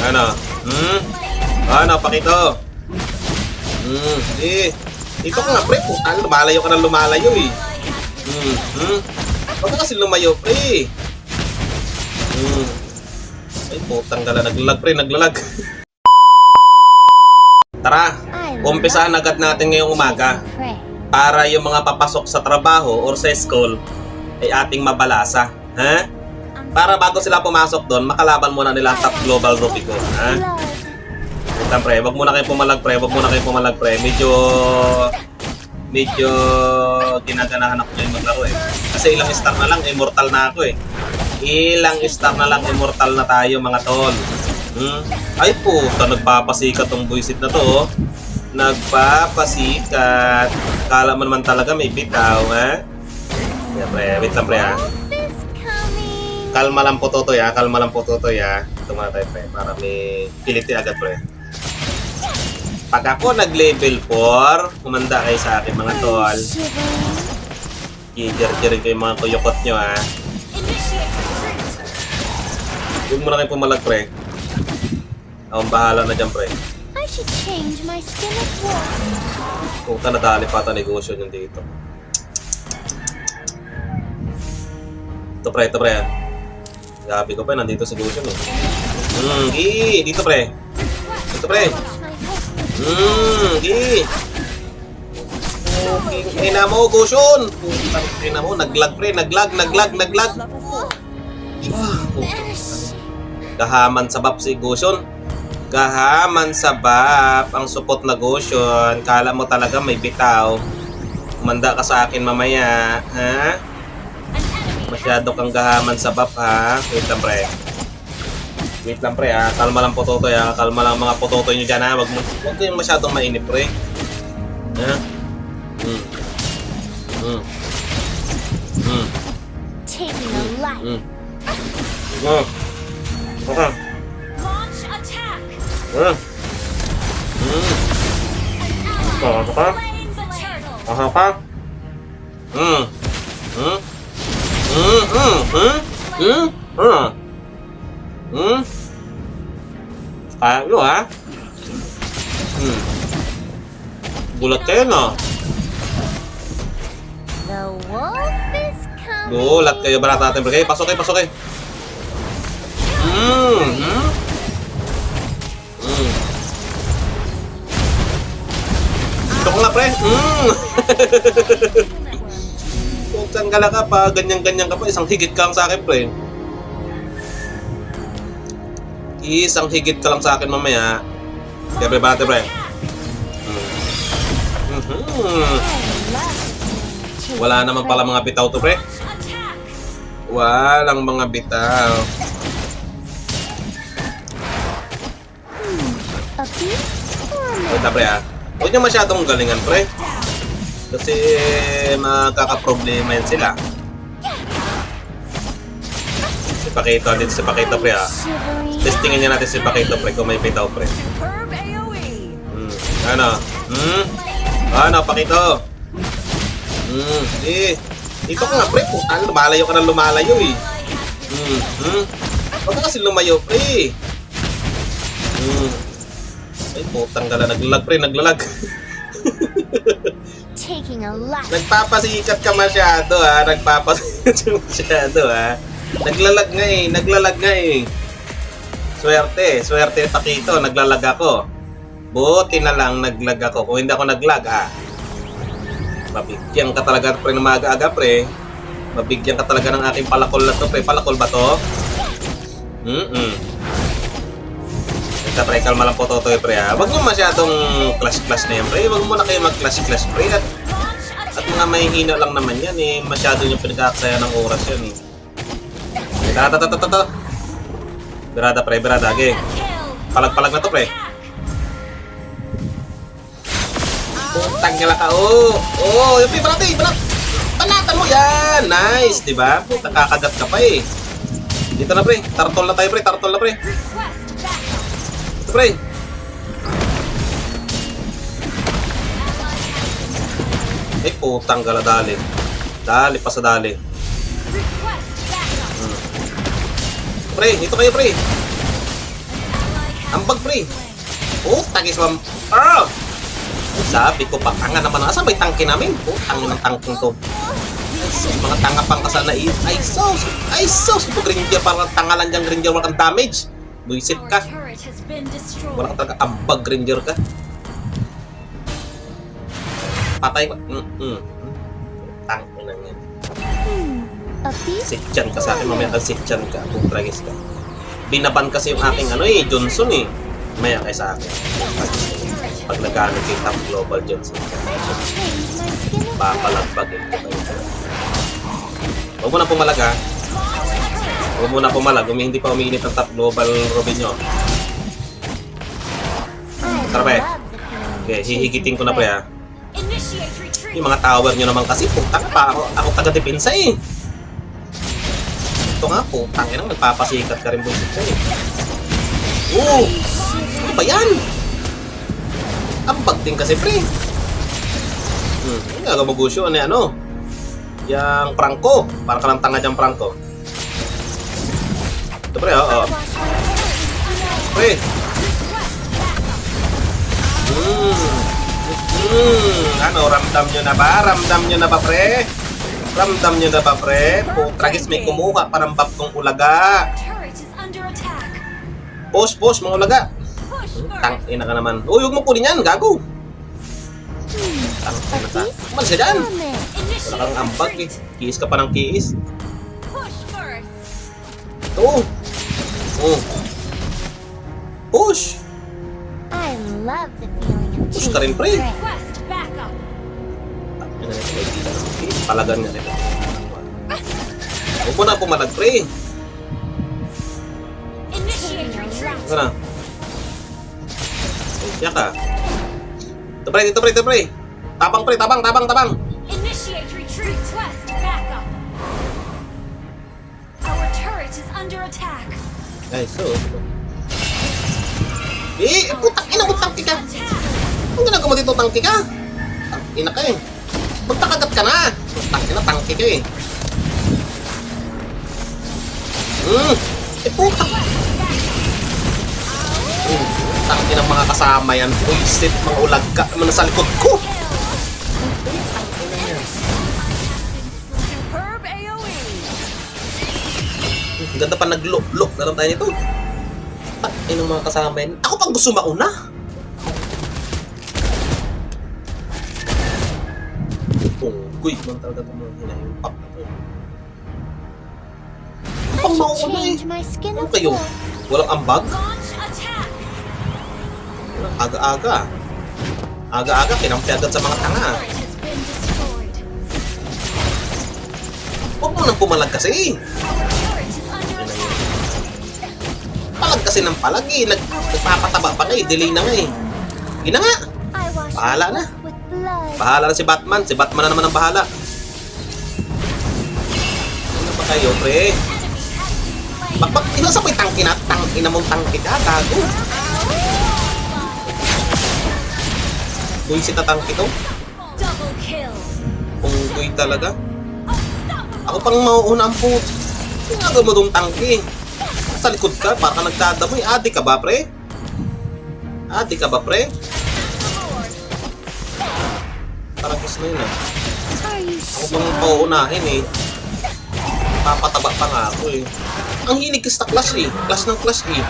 Ano? Ano, pakito. Dito ka nga, pre. Puta, lumalayo ka ng lumalayo, eh. Huwag ka kasi lumayo, pre. Ay, putang gala. Naglalag, pre. Naglalag. Tara, umpisahan agad natin ngayong umaga. Para yung mga papasok sa trabaho or sa school ay ating mabalasa. Ha? Para bago sila pumasok doon, makalaban muna nila ang top global Rubicon. Ha? Puta, pre. Wag muna kayo pumalag, pre. Wag muna kayo pumalag, pre. Medyo ginaganahan ako ngayon maglaro, eh. Kasi ilang star na lang, immortal na ako, eh. Ilang star na lang, immortal na tayo, mga tol. Ay puta, nagpapasikat tong buisit na to, oh. Nagpapasikat. Kala mo naman talaga may bitaw, ha? Yeah, pre. Wait lang, pre, ha? Kalma lang po, Totoy, ha? Kalma lang po, Totoy, ha? Ito muna tayo, pre. Para may kiliti agad, pre. Pag ako nag-level 4, kumanda kayo sa akin, mga tol. Giger-girin ko yung mga kuyukot nyo, ha? Huwag mo na kayo pumalag, pre. Akong bahala na dyan, pre. Kung ka nadali pa ito negosyo nyo dito. Ito, pre, ha? Gabi ko pa, nandito sa negosyo, eh. Dito, pre. Dito, pre. Ina mo, Gusion. Ina mo, naglag, pre. Naglag. Gahaman sa bap si Gusion. Gahaman sa bap ang support na Gusion. Kala mo talaga may bitaw. Kumanda ka sa akin mamaya, ha? Masyado kang gahaman sa bap, ha? Wait lang, pre. Wait lang, pre, ha? Kalma lang po, Totoy, ha? Kalma lang mga pototoy nyo dyan, ha? Huwag kayong masyadong mainip, pre. Ha? Taking a life. Launch attack. Slain the turtle. Ano, ha? Gulat kayo, no? The wolf is coming. Gulat kayo, barata natin, pre. Pasok kayo. Ito ko nga, pre. Kung gala ka pa, ganyan-ganyan ka pa, isang higit ka lang sa akin, pre. Isang higit ka lang sa akin mamaya. Kaya, pre, bate, pre. Wala naman pala mga bitaw to, pre. Walang mga bitaw. Ito, pre, ha? Huwag niyo masyadong galingan, pre. Kasi magkakaproblema yan sila. Si Pakito, dito si Pakito, pre, ha? Testingin niya natin si Pakito, pre, kung may bitaw, pre. Ano? Ano, Pakito? Dito ka nga, pre. Puta, lumalayo ka ng lumalayo, eh. Huwag ka kasi lumayo, pre. Ay, putang gala. Naglalag, pre. Naglalag. Taking a life. Nagpapasikat ka masyado, ha? Nagpapasikat ka masyado, ha? Naglalag nga, eh. Swerte, Pakito. Naglalag ako. Buti na lang naglag ako. Kung hindi ako naglag, ha? Mabigyan ka talaga, pre, ng maaga-aga, pre. Mabigyan ka talaga ng aking palakol na to, pre. Palakol ba to? Ito, pre, kalma lang po, Totoy, pre, ha? Huwag mo masyadong clash na yan, pre. Huwag mo na kayo mag-clash, pre. At mga mahihina lang naman yan, eh. Masyado yung pinag-aaksaya ng oras yan, eh. Berada, pre, berada. Okay. Palag-palag na to, pre. Putang gala ka, yung balatan mo yan. Nice, di ba? Puta, kakagat ka pa, eh. Dito na, pre. Tartol na tayo, pre. Ito, pre. Ay, putang gala, dali. Dali pa sa dali. Pre, ito kayo, pre. Ambag, pre. Oh, tagis ma'am. Ah! Sabi ko pa, tanga naman. Asa may tangke namin? Oh, tangin ng tangking to. Ay, sus, mga tanga pang kasal na Ay, sus! Ay, sus! Ito, Granger, parang tanga lang dyan, Granger. Walang damage. Buisit ka. Wala ka talaga ambag, Granger ka. Patay ko. Tangin lang yan. A piece? Sitchan ka sa akin, mamaya kang sitchan ka. Kung tragis ka. Binaban kasi yung aking Johnson eh. Maya kay sa akin. Pag nagkano kay Top Global Johnson. Papalagbagin ko kayo. Huwag mo na pumalag ha. Huwag mo na pumalag. Hindi pa umiinit ang Top Global Robinho. Tara pre. Okay, hihigitin ko na pre ha. Yung mga tower nyo naman kasi, putang pa ako taga-depensa eh. Ito nga po, tangin ang nagpapasikat ka rin bullshit ko eh. Ano ba yan? Ambag din kasi pre. Yung gagawagusyo, yung prangko. Parang ka lang tanga dyan prangko. Ito pre, oo. Pre. Ramdam nyo na ba? Ramdam nyo na ba pre? Ramdam nyo na ba pre? Tragis may kumuha parang bab kong ulaga. Push, mga ulaga. Tangina ka naman. Uy, huwag mo kunin yan, gago. Tangina ka. Malis ka dyan. Wala kang ambag eh. Kiis ka pa ng kiis. Ito. Push. I love the feeling of Push ka rin pre. Request backup. Palagan nga rin. Huwag mo na pumalag pre. Initiate retreat. Ito na. Siya ka. Ito pre. Tabang pre, tabang. Initiate retreat. Request backup. Our turret is under attack. Ay, so. Putang ina mo, tangki ka. Ang ginagawa mo dito, tangki ka? Tangina ka eh. Magtakagat ka na. Tangina, tangki ka eh. Putang. Tangina ng mga kasama yan. Buisit, mga ulag ka. Mga sa likod ko. Superb AoE. Ang ganda pa nag-look na lang tayo nito. Tangina ng mga kasama yan. Ako pang gusto mauna. Tunggoy man talaga itong mga hinahimpap na ito. Ang pang mauna eh. Change my skin Ano of kayo? wool. Walang ambag? Launch attack. Aga-aga. Aga-aga, kinampi agad sa mga tanga. Turret has been destroyed. Huwag mo nang pumalag kasi. Our turret is under attack. Palag kasi ng palag eh. Nagpapataba pa nga eh. Delay na nga eh. Hindi na nga. I wash Bahala na. with blood. Bahala na si Batman. Si Batman na naman ang bahala. Ano ba kayo, pre? Bakbak, inasa ko yung tangki na. Tangina mong tangki ka, gago. Buisit na tangki to. Double kill. Punggoy talaga. Ako pang mauuna ang put. Ginagawa mo itong tangki. Sa likod ka, para ka nagdadamoy. Adi ka ba, pre? Parang kiss na yun ah. Are you Ako pang pauunahin eh. Papataba pa nga ako eh. Ang hilig kasi sa clash eh. Clash ng clash eh.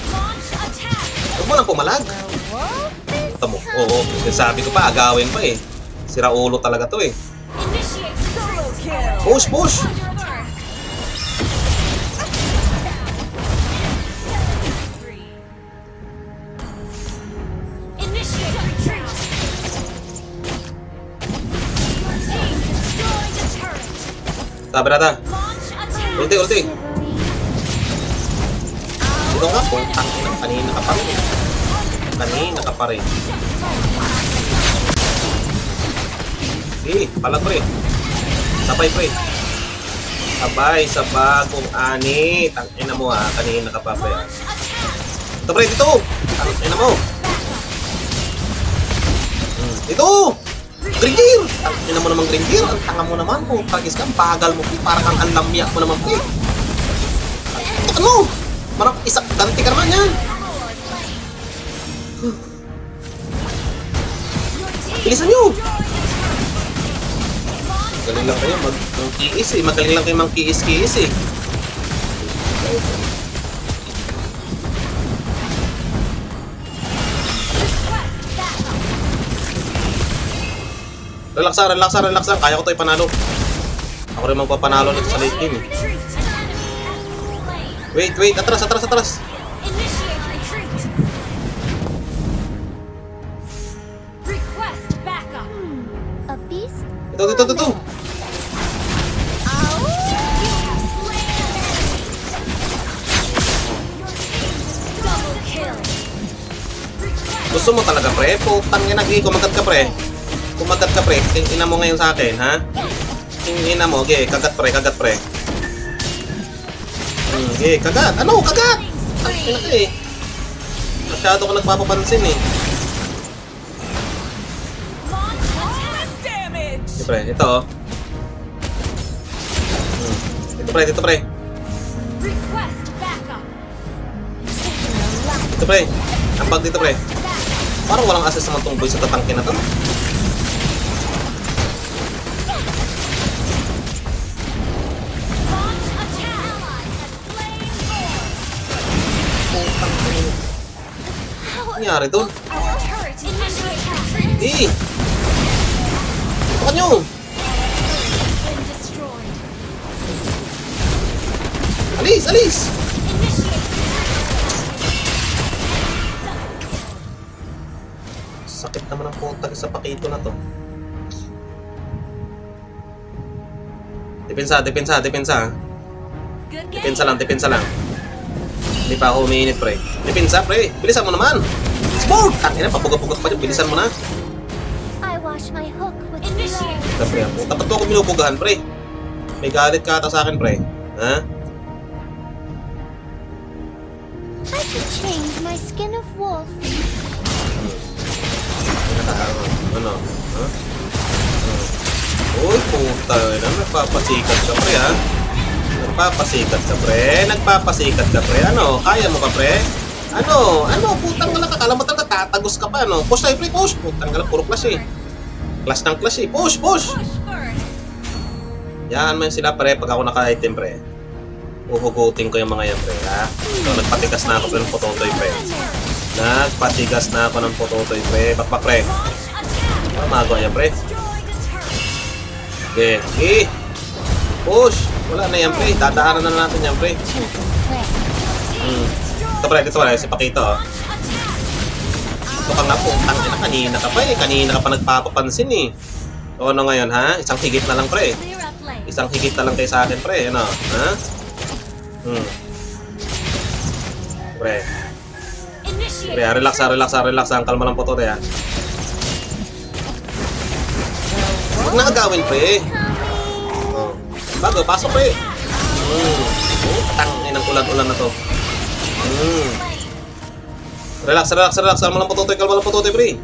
launch attack? Huwag mo nang pumalag. Ito mo. Oo. Sabi ko pa, agawin pa eh. Sira ulo talaga to eh. Initiate solo kill. Push! Under attack. Initiate retreat. Your team destroyed a turret. Sabi na ta. Launch attack. Ulti. Ito nga po. Kanina ka pa rin. Palag pre. Sabay pre. Sabay sa bagong ani. Tangina mo ha. Kanina ka pa pre. Ito pre, dito. Tangina mo. Ito. Granger. Tangina mo naman Granger. Ang tanga mo naman po. Pagis ka. Bagal mo po. Parang ang lamyak mo naman pre. putukan mo! Marang isa, ganti ka naman yan! Bilisan nyo! Magaling lang kayo mag-kiis eh. Magaling lang kayo mag-kiis-kiis eh. Relaxan, relaxan, relaxan. Kaya ko to ipanalo. Ako rin magpapanalo nito sa late game eh. Wait, wait. Atras, atras, atras. Initiate retreat. Request backup. A beast? Ito, ito, ito, ito. You have slain an enemy. Your team is double kill. Request Gusto mo talaga, pre? Putang ina, kumagat ka, pre. Kumagat ka, pre. Tingina mo ngayon sa akin, ha? Tingina mo, okay. Kagat, pre, kagat, pre. Okay, kagat. Ano? Kagat! Ang ina ka eh. Masyado ko nagpapapansin eh. launch attack. Damage. Ito, pre. Ito, oh. Dito, pre. Dito, pre. Request backup. Dito, pre. Ambag dito, pre. Back. Parang walang assist naman tong boy sa tatangke na to. Launch attack. Ally has slain Putang ina. Ano nangyari doon? our turret. Initiate retreat. Eh! Tukan nyo! Been destroyed. Alis! Alis! Initiate Sakit naman ang putang sa pakito na to. Depensa, depensa, depensa. good game. Depensa lang, depensa lang. Hindi pa ako umiinit, pre. Depensa, pre. Bilisan mo naman. Sport! Tangina, papuga-puga pa dyan. Bilisan mo na. I wash my hook with Initiate. blood. Ito, pre. Puta, ba't mo ako binubugahan, pre? May galit ka ata sa akin, pre. Ha? I should change my skin of wolf. Ano? Ha? Uy, puta. Nagpapasikat ka, pre, ha? Nagpapasikat ka, pre. Nagpapasikat ka, pre. Ano? Kaya mo ka, pre? Ano? Ano? Putang wala ka. Kalamatan ka. Tatagos ka pa, no? Push tayo, pre. Push. Putang wala. Puro clash, eh. Clash ng clash, eh. Push, push. Push first. Yan man sila, pre. Pag ako naka-item, pre. Uhugutin ko yung mga yan, pre, ha? So, nagpatigas na ako, pre, ng pototoy, pre. Nagpatigas na ako ng pototoy, pre. Bakbak, pre. Launch attack. Ano magawa yan, pre? Destroy the turret. Okay. Okay. Push. Wala na yan, pre. Dadaanan na natin yan, pre. Choose a prey. Ito, pre. Dito, pre. Si Pakito, oh. Launch attack. Ito ka nga po. Tangina, kanina ka pa, eh. Kanina ka pa nagpapapansin, eh. So, ano ngayon, ha? Isang higit na lang, pre. Clear up lane. Isang higit na lang kayo sa akin, pre. Ano? Ha? Pre. Initiate. Pre, relax, relax, relax. Ang kalma lang po to, ha? Huwag na agawin, pre. Oh. Bago, pasok, pre. Tangin ang ulan-ulan na to. Relax, relax, relax. Kalma lang po to, kalma lang po to, pre.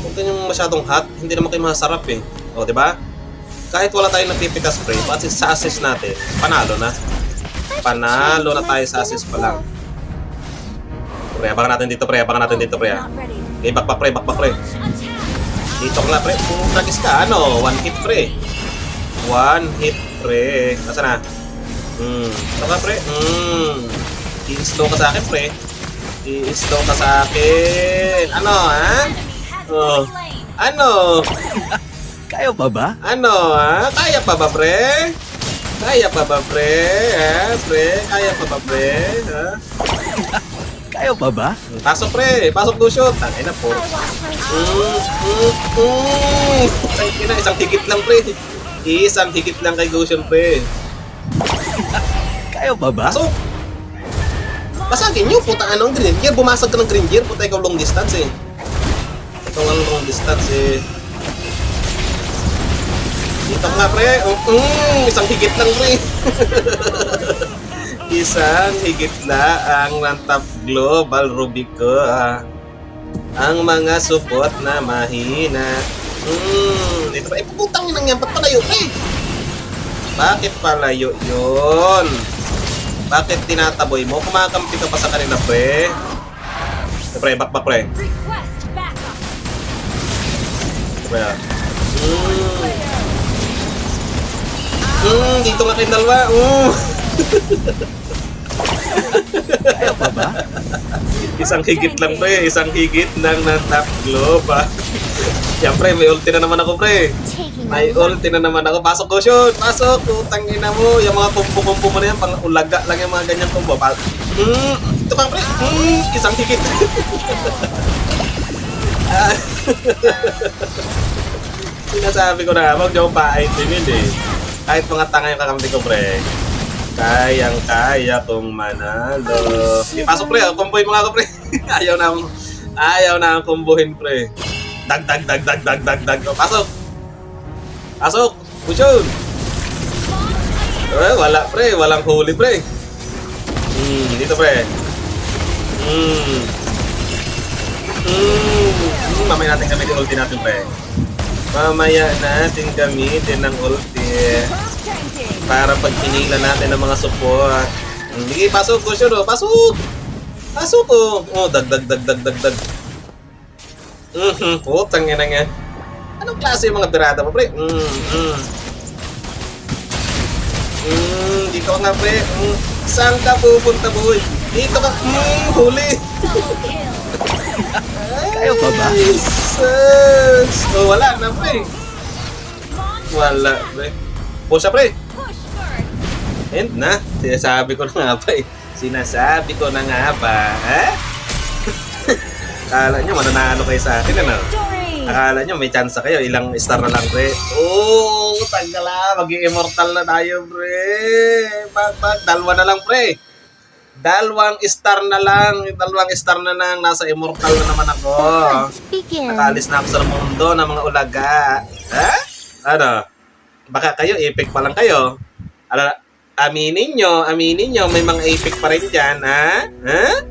Huwag kanyang masyadong hot. Hindi naman kayo masarap, eh. O, di ba? Kahit wala tayong napipitas, pre, pati sa assist natin, panalo na. Panalo na tayo sa assist pa lang. Pre, abangan natin dito, pre. Abangan natin dito, pre. Not ready. Okay, backpack, pre. Backpack, pre. Launch attack. Dito ka na, pre. Practice ka. Ano? One hit, pre. One hit, pre. Nasaan na? Ito ka, pre. I-slow ka sa akin, pre. I-slow ka sa akin. Ano, ha? Enemy has Oh. been slain. Ano? Kaya pa ba? Ano, ha? Kaya pa ba, pre? Kaya pa ba, pre? Ha, pre? Kaya pa ba, pre? Ha? Kaya pa ba? Pasok, pre. Pasok, Lucio. Tangay na po. I wash my hook. Tangay na. Isang higit lang, pre. Isang higit lang kay Goshen, pre. Kaya pa ba? Pasok! Basagin nyo, puta, ano ang green gear? Bumasag ka ng green gear, puta, ikaw long distance, eh. Ikaw nga long distance, eh. Dito nga, pre. Isang higit lang, pre. Isang higit na ang Top Global Rubico. Ang mga support na mahina. Dito pa. Putang inang yan. Ba't palayo, pre? Bakit palayo yun? Bakit tinataboy mo? Kumakampi ka pa sa kanila, pre. Pre, back ba, pre? Request backup. Pre, dito nga kayong dalawa. Kaya pa ba? Isang higit lang, pre. Isang higit lang ng top globe, ah. Yan, pre. May ulti na naman ako, pre. Taking May a look. ulti na naman ako. Pasok ko, shoot. Pasok. Utang ina mo. Yung mga kumpo-kumpo mo na yan. Pang ulaga lang yung mga ganyang kumpo. Ito ka, pre. Isang higit. Ah. Sinasabi ko na, huwag niyo akong pa-itemid eh. Kahit mga tanga yung kakampi ko, pre. Kayang-kaya kong manalo. Ipasok, pre. Kumbuhin mo nga ako, pre. Ayaw na akong kumbuhin, pre. Dag. Pasok. Pasok. Pushon. Wala, pre. Walang huli, pre. Dito, pre. Mamaya natin gamitin ulti natin, pre. Mamaya natin gamitin ng ulti para pag hinila natin ng mga support. Sige, pasok. Pushon, oh. Pasok. Pasok, oh. Oh, dag. Putang ina nga. Anong klase yung mga pirata mo, pre? Dito ka nga, pre. Saan ka pupunta, boy? Dito ka. Huli. Double kill. Kaya pa ba? Jesus. Oh, wala na, pre. Wala, pre. Pusa, pre. Push first. End na. Sinasabi ko na nga ba eh. Sinasabi ko na nga ba, ha? Akala nyo, mananalo kayo sa akin, ano? Victory. Akala nyo, may chance kayo. Ilang star na lang, pre. Oh, tagala. Mag-immortal na tayo, pre. Dalawa na lang, pre. Dalawang star na lang. Nasa immortal na naman ako. The hunt begins. Nakaalis na ako sa mundo ng mga ulaga. Ha? Ano? Baka kayo, epic pa lang kayo. Ano, aminin nyo, may mga epic pa rin dyan, ha? Ha?